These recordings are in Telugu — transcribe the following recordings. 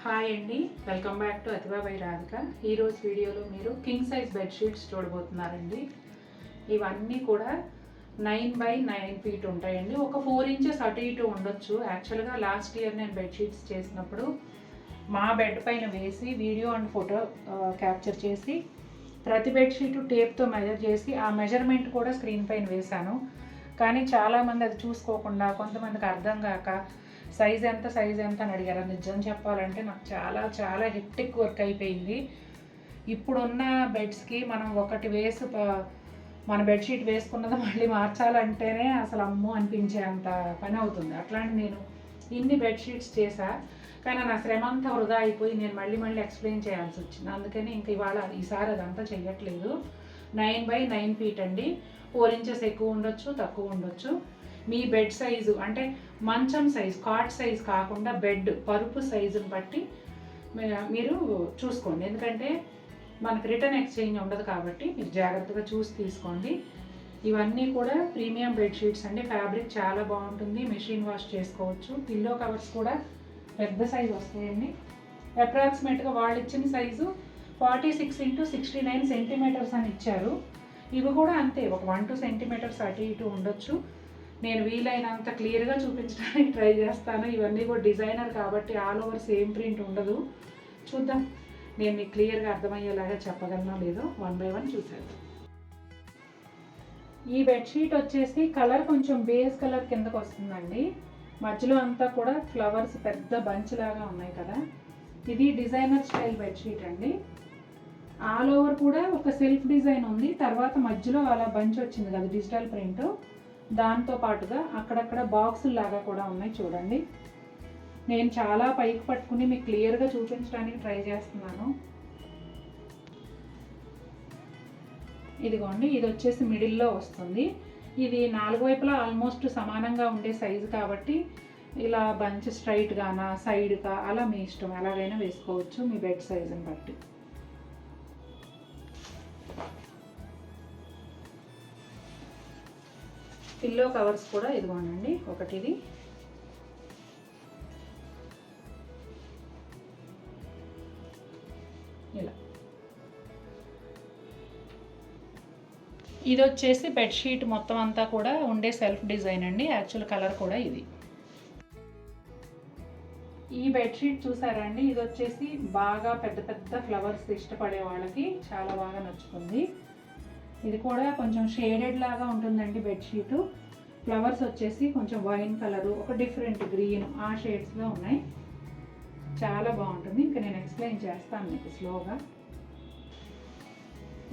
హాయ్ అండి, welcome back to Athiva by Radhika. ఈరోజు వీడియోలో మీరు కింగ్ సైజ్ బెడ్షీట్స్ చూడబోతున్నారండి. ఇవన్నీ కూడా 9x9 ఫీట్ ఉంటాయండి. ఒక 4 ఇంచెస్ అటు ఇటు ఉండొచ్చు. యాక్చువల్గా లాస్ట్ ఇయర్ నేను బెడ్షీట్స్ చేసినప్పుడు మా బెడ్ పైన వేసి వీడియో అండ్ ఫోటో క్యాప్చర్ చేసి ప్రతి బెడ్షీటు టేప్తో మెజర్ చేసి ఆ మెజర్మెంట్ కూడా స్క్రీన్ పైన వేశాను. కానీ చాలామంది అది చూసుకోకుండా, కొంతమందికి అర్థం కాక సైజ్ ఎంత అని అడిగారు. నిజం చెప్పాలంటే నాకు చాలా హెక్టిక్ వర్క్ అయిపోయింది. ఇప్పుడున్న బెడ్స్కి మనం ఒకటి మన బెడ్షీట్ వేసుకున్నది మళ్ళీ మార్చాలంటేనే అసలు అమ్మో అనిపించే అంత పని అవుతుంది. అట్లాంటి నేను ఇన్ని బెడ్షీట్స్ చేశా, కానీ నా శ్రమ అంతా వృధా అయిపోయి నేను మళ్ళీ ఎక్స్ప్లెయిన్ చేయాల్సి వచ్చింది. అందుకని ఇంక ఈసారి అదంతా చెయ్యట్లేదు. 9x9 ఫీట్ అండి. 4 ఇంచెస్ ఎక్కువ ఉండొచ్చు, తక్కువ ఉండొచ్చు. మీ బెడ్ సైజు అంటే మంచం సైజు, కాట్ సైజు కాకుండా బెడ్ పరుపు సైజుని బట్టి మీరు చూసుకోండి. ఎందుకంటే మనకు రిటర్న్ ఎక్స్చేంజ్ ఉండదు కాబట్టి మీరు జాగ్రత్తగా చూసి తీసుకోండి. ఇవన్నీ కూడా ప్రీమియం బెడ్షీట్స్ అండి. ఫ్యాబ్రిక్ చాలా బాగుంటుంది, మెషిన్ వాష్ చేసుకోవచ్చు. పిల్లో కవర్స్ కూడా పెద్ద సైజు వస్తాయండి. అప్రాక్సిమేట్గా వాళ్ళు ఇచ్చిన సైజు 46x69 సెంటీమీటర్స్ అని ఇచ్చారు. ఇవి కూడా అంతే, ఒక 1-2 సెంటీమీటర్స్ అటు ఇటు ఉండొచ్చు. నేను వీలైనంత క్లియర్గా చూపించడానికి ట్రై చేస్తాను. ఇవన్నీ కూడా డిజైనర్ కాబట్టి ఆల్ ఓవర్ సేమ్ ప్రింట్ ఉండదు. చూద్దాం నేను మీకు క్లియర్గా అర్థమయ్యేలాగా చెప్పగలనో లేదో. 1 by 1 చూసేద్దాం. ఈ బెడ్షీట్ వచ్చేసి కలర్ కొంచెం బేస్ కలర్ కిందకు వస్తుందండి. మధ్యలో అంతా కూడా ఫ్లవర్స్ పెద్ద బంచ్ లాగా ఉన్నాయి కదా. ఇది డిజైనర్ స్టైల్ బెడ్షీట్ అండి. ఆల్ ఓవర్ కూడా ఒక సెల్ఫ్ డిజైన్ ఉంది. తర్వాత మధ్యలో అలా బంచ్ వచ్చింది కదా డిజిటల్ ప్రింట్. దాంతో పాటుగా అక్కడక్కడ బాక్సులు లాగా కూడా ఉన్నాయి చూడండి. నేను చాలా పైకి పట్టుకుని మీకు క్లియర్గా చూపించడానికి ట్రై చేస్తున్నాను. ఇదిగోండి, ఇది వచ్చేసి మిడిల్లో వస్తుంది. ఇది 4 వైపులా ఆల్మోస్ట్ సమానంగా ఉండే సైజు కాబట్టి ఇలా బంచ్ స్ట్రైట్గానా సైడ్గా అలా మీ ఇష్టం, ఎలాగైనా వేసుకోవచ్చు మీ బెడ్ సైజుని బట్టి. పిల్లో కవర్స్ కూడా ఇదిగోనండి, ఒకటిది ఇలా. ఇది వచ్చేసి బెడ్షీట్ మొత్తం అంతా కూడా ఉండే సెల్ఫ్ డిజైన్ అండి. యాక్చువల్ కలర్ కూడా ఇది. ఈ బెడ్షీట్ చూసారండి, ఇది వచ్చేసి బాగా పెద్ద ఫ్లవర్స్ ఇష్టపడే వాళ్ళకి చాలా బాగా నచ్చుతుంది. ఇది కూడా కొంచెం షేడెడ్ లాగా ఉంటుందండి బెడ్షీటు. ఫ్లవర్స్ వచ్చేసి కొంచెం వైన్ కలరు, ఒక డిఫరెంట్ గ్రీన్, ఆ షేడ్స్లో ఉన్నాయి. చాలా బాగుంటుంది. ఇంకా నేను ఎక్స్ప్లెయిన్ చేస్తాను మీకు స్లోగా.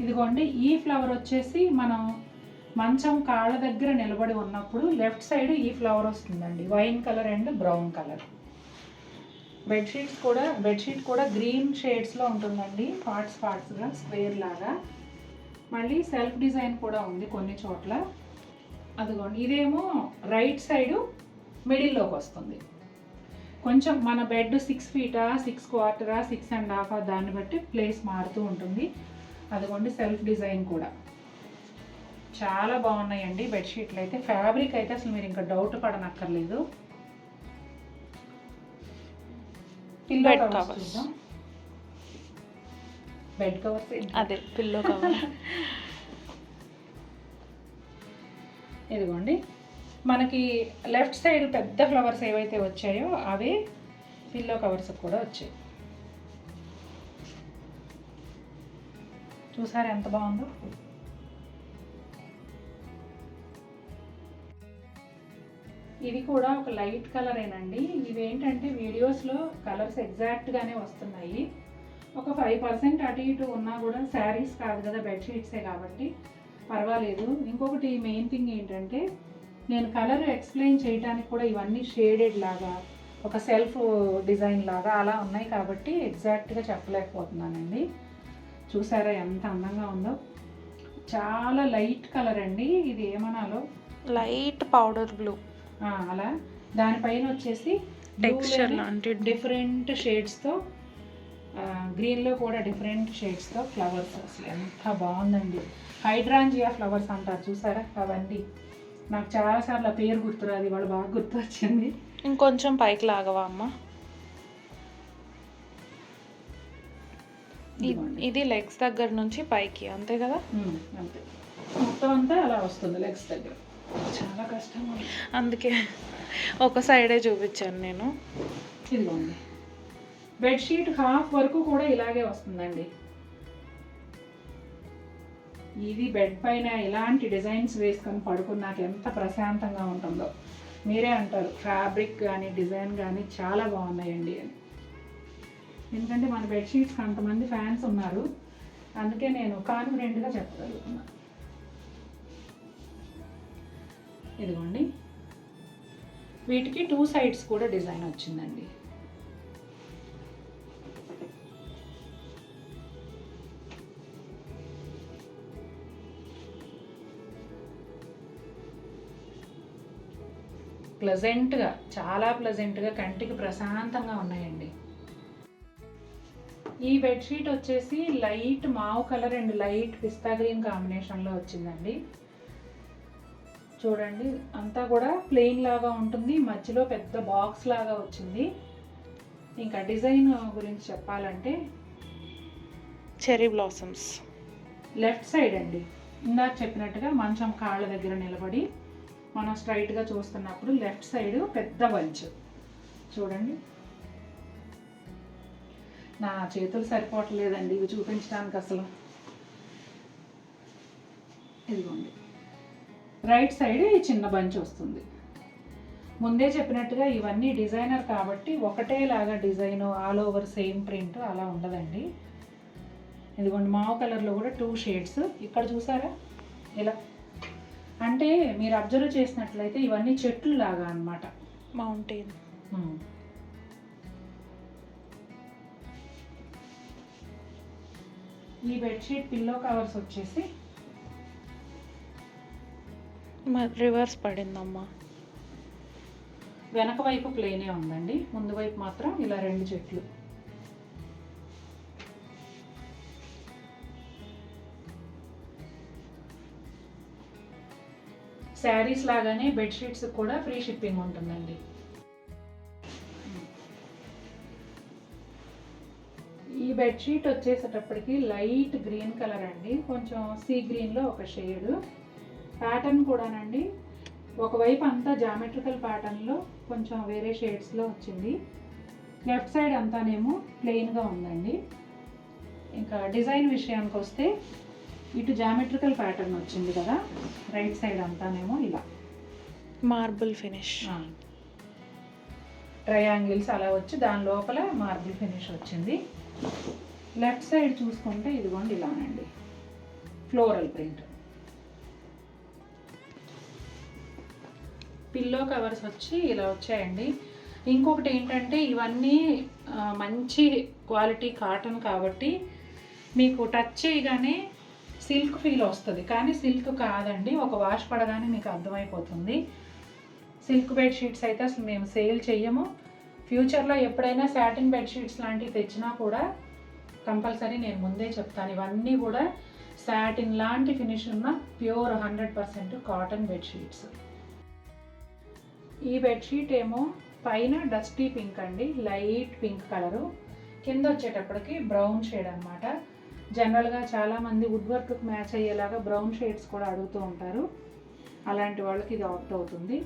ఇదిగోండి, ఈ ఫ్లవర్ వచ్చేసి మనం మంచం కాళ్ళ దగ్గర నిలబడి ఉన్నప్పుడు లెఫ్ట్ సైడ్ ఈ ఫ్లవర్ వస్తుందండి, wine colour and brown colour. Bedsheet కూడా గ్రీన్ షేడ్స్లో ఉంటుందండి, పార్ట్స్గా స్క్వేర్ లాగా. మళ్ళీ సెల్ఫ్ డిజైన్ కూడా ఉంది కొన్ని చోట్ల. అదిగోండి, ఇదేమో రైట్ సైడు మిడిల్లోకి వస్తుంది. కొంచెం మన బెడ్ 6 ఫీటా 6/4 6.5 దాన్ని బట్టి ప్లేస్ మారుతూ ఉంటుంది. అదిగోండి, సెల్ఫ్ డిజైన్ కూడా చాలా బాగున్నాయండి బెడ్షీట్లు అయితే. ఫ్యాబ్రిక్ అయితే అసలు మీరు ఇంకా డౌట్ పడనక్కర్లేదు. పిల్లో కవర్స్ చూద్దాం. బెడ్ కవర్స్ అదే పిల్లో కవర్. ఇదిగోండి, మనకి లెఫ్ట్ సైడ్ పెద్ద ఫ్లవర్స్ ఏవైతే వచ్చాయో అవి పిల్లో కవర్స్ కూడా వచ్చాయి. చూసారా ఎంత బాగుందో. ఇది కూడా ఒక లైట్ కలరేనండి. ఇవేంటంటే వీడియోస్లో కలర్స్ ఎగ్జాక్ట్గానే వస్తున్నాయి. ఒక 5% అటు ఇటు ఉన్నా కూడా శారీస్ కాదు కదా, బెడ్షీట్సే కాబట్టి పర్వాలేదు. ఇంకొకటి మెయిన్ థింగ్ ఏంటంటే నేను కలర్ ఎక్స్ప్లెయిన్ చేయడానికి కూడా ఇవన్నీ షేడెడ్ లాగా, ఒక సెల్ఫ్ డిజైన్ లాగా అలా ఉన్నాయి కాబట్టి ఎగ్జాక్ట్గా చెప్పలేకపోతున్నానండి. చూసారా ఎంత అందంగా ఉందో. చాలా లైట్ కలర్ అండి. ఇది ఏమనాలో, లైట్ పౌడర్ బ్లూ అలా. దానిపైన వచ్చేసి టెక్స్చర్ లాంటి డిఫరెంట్ షేడ్స్తో, గ్రీన్లో కూడా డిఫరెంట్ షేడ్స్తో ఫ్లవర్స్. అసలు ఎంత బాగుందండి. హైడ్రాంజియా ఫ్లవర్స్ అంటారు చూసారా, అవన్నీ. నాకు చాలాసార్లు ఆ పేరు గుర్తురాదు, వాళ్ళు బాగా గుర్తు వచ్చింది. ఇంకొంచెం పైకి లాగవా అమ్మ. ఇది లెగ్స్ దగ్గర నుంచి పైకి అంతే కదా? అంతే, మొత్తం అంతా అలా వస్తుంది లెగ్స్ దగ్గర. చాలా కష్టం, అందుకే ఒక సైడే చూపించాను నేను. ఇదిగోండి, బెడ్షీట్ హాఫ్ వరకు కూడా ఇలాగే వస్తుందండి. ఇది బెడ్ పైన ఇలాంటి డిజైన్స్ వేసుకొని పడుకున్నాక ఎంత ప్రశాంతంగా ఉంటుందో. మీరే అంటారు ఫ్యాబ్రిక్ కానీ డిజైన్ కానీ చాలా బాగున్నాయండి అని. ఎందుకంటే మన బెడ్షీట్స్కి అంతమంది ఫ్యాన్స్ ఉన్నారు, అందుకే నేను కాన్ఫిడెంట్గా చెప్పగలుగుతున్నా. ఇదిగోండి, వీటికి 2 సైడ్స్ కూడా డిజైన్ వచ్చిందండి. ప్లెజెంట్గా, చాలా ప్లెజెంట్గా, కంటికి ప్రశాంతంగా ఉన్నాయండి. ఈ బెడ్షీట్ వచ్చేసి light mauve colour and light pista green కాంబినేషన్లో వచ్చిందండి. చూడండి, అంతా కూడా ప్లెయిన్ లాగా ఉంటుంది, మధ్యలో పెద్ద బాక్స్ లాగా వచ్చింది. ఇంకా డిజైన్ గురించి చెప్పాలంటే చెరీ బ్లాసమ్స్ లెఫ్ట్ సైడ్ అండి, ఇందాక చెప్పినట్టుగా మంచం కాళ్ళ దగ్గర నిలబడి మనం స్ట్రైట్గా చూస్తున్నప్పుడు లెఫ్ట్ సైడ్ పెద్ద బంచ్. చూడండి, నా చేతులు సరిపోవట్లేదండి ఇవి చూపించడానికి అసలు. ఇదిగోండి, రైట్ సైడ్ ఈ చిన్న బంచ్ వస్తుంది. ముందే చెప్పినట్టుగా ఇవన్నీ డిజైనర్ కాబట్టి ఒకటేలాగా design all over same print అలా ఉండదండి. ఇదిగోండి, మావు కలర్లో కూడా 2 షేడ్స్. ఇక్కడ చూసారా ఇలా, అంటే మీరు అబ్జర్వ్ చేసినట్లయితే ఇవన్నీ చెట్లు లాగా అన్నమాట, మౌంటైన్. ఈ బెడ్షీట్ పిల్లో కవర్స్ వచ్చేసి రివర్స్ పడిందమ్మా. వెనక వైపు ప్లేనే ఉందండి, ముందు వైపు మాత్రం ఇలా 2 చెట్లు. శారీస్ లాగానే బెడ్షీట్స్ కూడా ఫ్రీ షిప్పింగ్ ఉంటుందండి. ఈ బెడ్షీట్ వచ్చేసేటప్పటికి లైట్ గ్రీన్ కలర్ అండి, కొంచెం సీ గ్రీన్లో ఒక షేడ్. ప్యాటర్న్ కూడానండి ఒకవైపు అంతా జామెట్రికల్ ప్యాటర్న్లో కొంచెం వేరే షేడ్స్లో వచ్చింది. లెఫ్ట్ సైడ్ అంతానేమో ప్లెయిన్గా ఉందండి. ఇంకా డిజైన్ విషయానికి వస్తే ఇటు జామెట్రికల్ ప్యాటర్న్ వచ్చింది కదా, రైట్ సైడ్ అంతానేమో ఇలా మార్బుల్ ఫినిష్, ట్రయాంగిల్స్ అలా వచ్చి దాని లోపల మార్బుల్ ఫినిష్ వచ్చింది. లెఫ్ట్ సైడ్ చూసుకుంటే ఇదిగోండి ఇలానండి, ఫ్లోరల్ ప్రింట్. పిల్లో కవర్స్ వచ్చి ఇలా వచ్చాయండి. ఇంకొకటి ఏంటంటే ఇవన్నీ మంచి క్వాలిటీ కాటన్ కాబట్టి మీకు టచ్ చేయగానే సిల్క్ ఫీల్ వస్తుంది, కానీ సిల్క్ కాదండి. ఒక వాష్ పడగానే మీకు అర్థమైపోతుంది. సిల్క్ బెడ్షీట్స్ అయితే అసలు మేము సేల్ చెయ్యము. ఫ్యూచర్లో ఎప్పుడైనా సాటిన్ బెడ్షీట్స్ లాంటివి తెచ్చినా కూడా కంపల్సరీ నేను ముందే చెప్తాను, ఇవన్నీ కూడా సాటిన్ లాంటి ఫినిష్ ఉన్న ప్యూర్ 100% కాటన్ బెడ్షీట్స్. ఈ బెడ్షీట్ ఏమో పైన డస్టీ పింక్ అండి, లైట్ పింక్ కలరు, కింద వచ్చేటప్పటికి బ్రౌన్ షేడ్ అనమాట. జనరల్గా చాలామంది వుడ్ వర్క్కి మ్యాచ్ అయ్యేలాగా బ్రౌన్ షేడ్స్ కూడా అడుగుతూ ఉంటారు. అలాంటి వాళ్ళకి ఇది ఆప్ట్ అవుతుంది,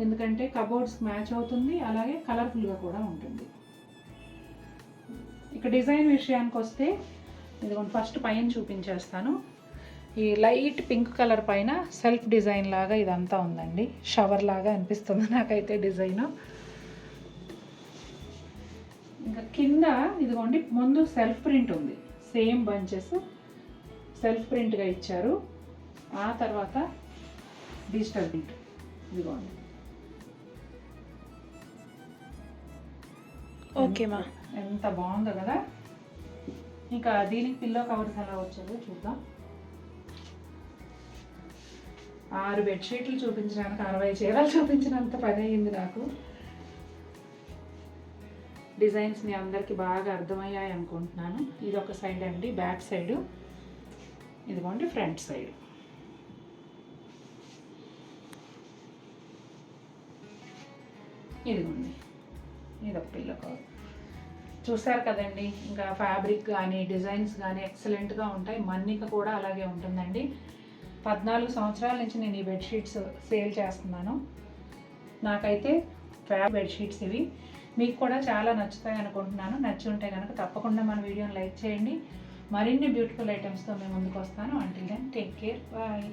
ఎందుకంటే కబోర్డ్స్కి మ్యాచ్ అవుతుంది, అలాగే కలర్ఫుల్గా కూడా ఉంటుంది. ఇక డిజైన్ విషయానికి వస్తే ఇదిగోండి, ఫస్ట్ పైన చూపించేస్తాను. ఈ లైట్ పింక్ కలర్ పైన సెల్ఫ్ డిజైన్ లాగా ఇదంతా ఉందండి, షవర్ లాగా అనిపిస్తుంది నాకైతే డిజైన్. ఇంకా కింద ఇదిగోండి ముందు సెల్ఫ్ ప్రింట్ ఉంది, సేమ్ బంచెస్ సెల్ఫ్ ప్రింట్గా ఇచ్చారు. ఆ తర్వాత డిజిటల్ ప్రింట్ ఇదిగోండి. ఓకే మా, ఎంత బాగుందో కదా. ఇంకా దీనికి పిల్లో కవర్స్ ఎలా వచ్చాయో చూద్దాం. 6 బెడ్షీట్లు చూపించడానికి 60 చీరలు చూపించినంత పని అయింది నాకు. డిజైన్స్ మీ అందరికీ బాగా అర్థమయ్యాయి అనుకుంటున్నాను. ఇది ఒక సైడ్ అండి, బ్యాక్ సైడ్. ఇదిగోండి ఫ్రంట్ సైడ్. ఇదిగోండి, ఇది ఒక పిల్లో కవర్. చూసారు కదండి, ఇంకా ఫ్యాబ్రిక్ కానీ డిజైన్స్ కానీ ఎక్సలెంట్గా ఉంటాయి. మన్నిక కూడా అలాగే ఉంటుందండి. 14 సంవత్సరాల నుంచి నేను ఈ బెడ్షీట్స్ సేల్ చేస్తున్నాను. నాకైతే బెడ్షీట్స్ ఇవి మీకు కూడా చాలా నచ్చుతాయి అనుకుంటున్నాను. నచ్చి ఉంటే కనుక తప్పకుండా మన వీడియోని లైక్ చేయండి. మరిన్ని బ్యూటిఫుల్ ఐటమ్స్తో మేము ముందుకు వస్తాను. Until then take care, bye.